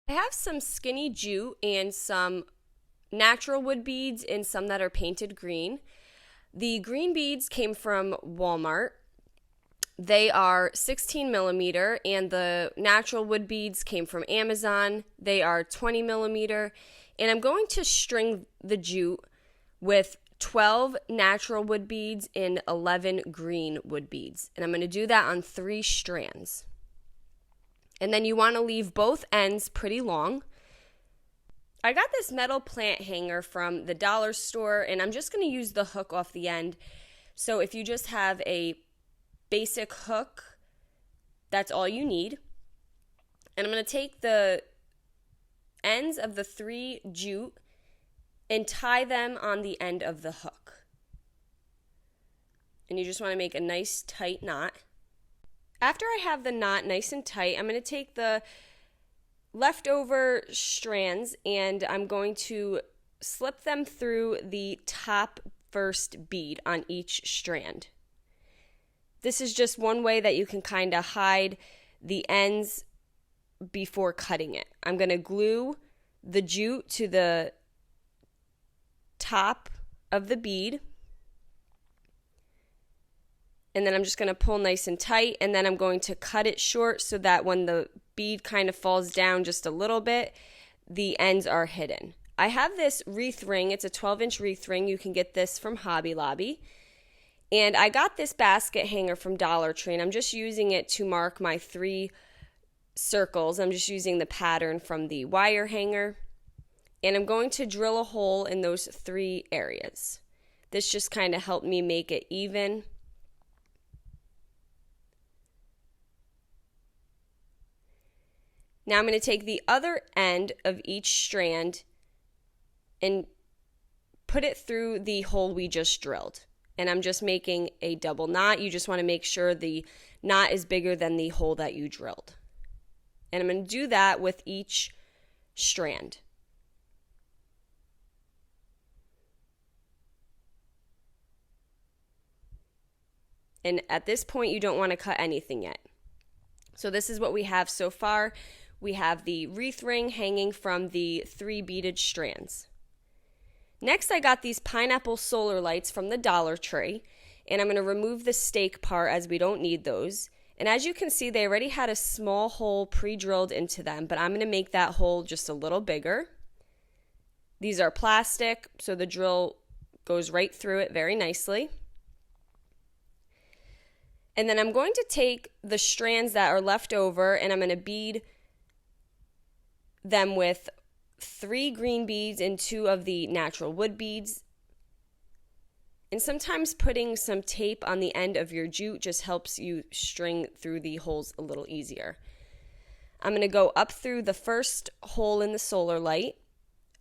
I have some skinny jute and some natural wood beads and some that are painted green. The green beads came from Walmart. They are 16 millimeter, and the natural wood beads came from Amazon. They are 20 millimeter, and I'm going to string the jute with 12 natural wood beads and 11 green wood beads, and I'm going to do that on 3 strands. And then you want to leave both ends pretty long. I got this metal plant hanger from the dollar store, and I'm just going to use the hook off the end. So if you just have a basic hook, that's all you need. And I'm going to take the ends of the 3 jute and tie them on the end of the hook. And you just want to make a nice tight knot. After I have the knot nice and tight, I'm going to take the leftover strands and I'm going to slip them through the top first bead on each strand. This is just one way that you can kind of hide the ends before cutting it. I'm going to glue the jute to the top of the bead. And then I'm just going to pull nice and tight, and then I'm going to cut it short so that when the bead kind of falls down just a little bit, the ends are hidden. I have this wreath ring. It's a 12-inch wreath ring. You can get this from Hobby Lobby. And I got this basket hanger from Dollar Tree, and I'm just using it to mark my 3 circles. I'm just using the pattern from the wire hanger. And I'm going to drill a hole in those 3 areas. This just kind of helped me make it even. Now I'm going to take the other end of each strand and put it through the hole we just drilled. And I'm just making a double knot. You just want to make sure the knot is bigger than the hole that you drilled. And I'm going to do that with each strand. And at this point, you don't want to cut anything yet. So this is what we have so far. We have the wreath ring hanging from the 3 beaded strands. Next, I got these pineapple solar lights from the Dollar Tree, and I'm going to remove the stake part as we don't need those. And as you can see, they already had a small hole pre-drilled into them, but I'm going to make that hole just a little bigger. These are plastic, so the drill goes right through it very nicely. And then I'm going to take the strands that are left over, and I'm going to bead them with 3 green beads and 2 of the natural wood beads. And sometimes putting some tape on the end of your jute just helps you string through the holes a little easier. I'm going to go up through the first hole in the solar light,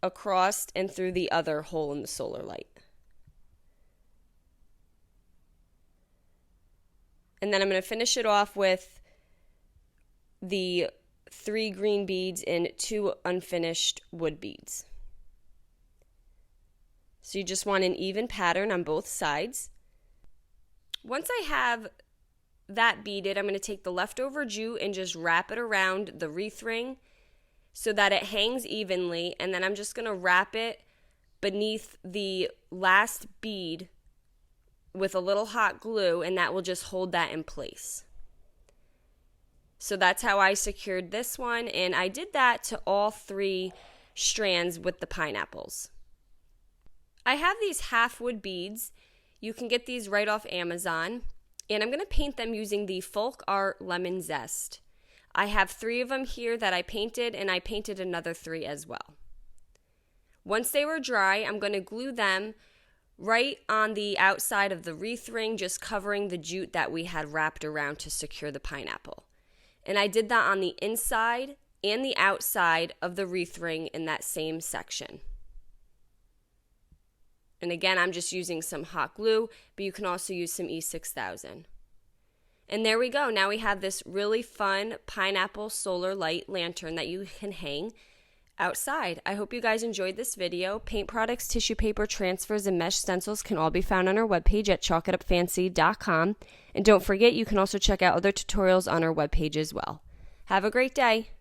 across and through the other hole in the solar light. And then I'm going to finish it off with the 3 green beads and 2 unfinished wood beads. So you just want an even pattern on both sides. Once I have that beaded, I'm going to take the leftover jute and just wrap it around the wreath ring so that it hangs evenly, and then I'm just going to wrap it beneath the last bead with a little hot glue, and that will just hold that in place. So that's how I secured this one, and I did that to all 3 strands with the pineapples. I have these half wood beads. You can get these right off Amazon, and I'm going to paint them using the Folk Art Lemon Zest. I have 3 of them here that I painted, and I painted another 3 as well. Once they were dry, I'm going to glue them right on the outside of the wreath ring, just covering the jute that we had wrapped around to secure the pineapple. And I did that on the inside and the outside of the wreath ring in that same section. And again, I'm just using some hot glue, but you can also use some E6000. And there we go. Now we have this really fun pineapple solar light lantern that you can hang outside. I hope you guys enjoyed this video. Paint products, tissue paper, transfers, and mesh stencils can all be found on our webpage at chalkitupfancy.com. And don't forget, you can also check out other tutorials on our webpage as well. Have a great day.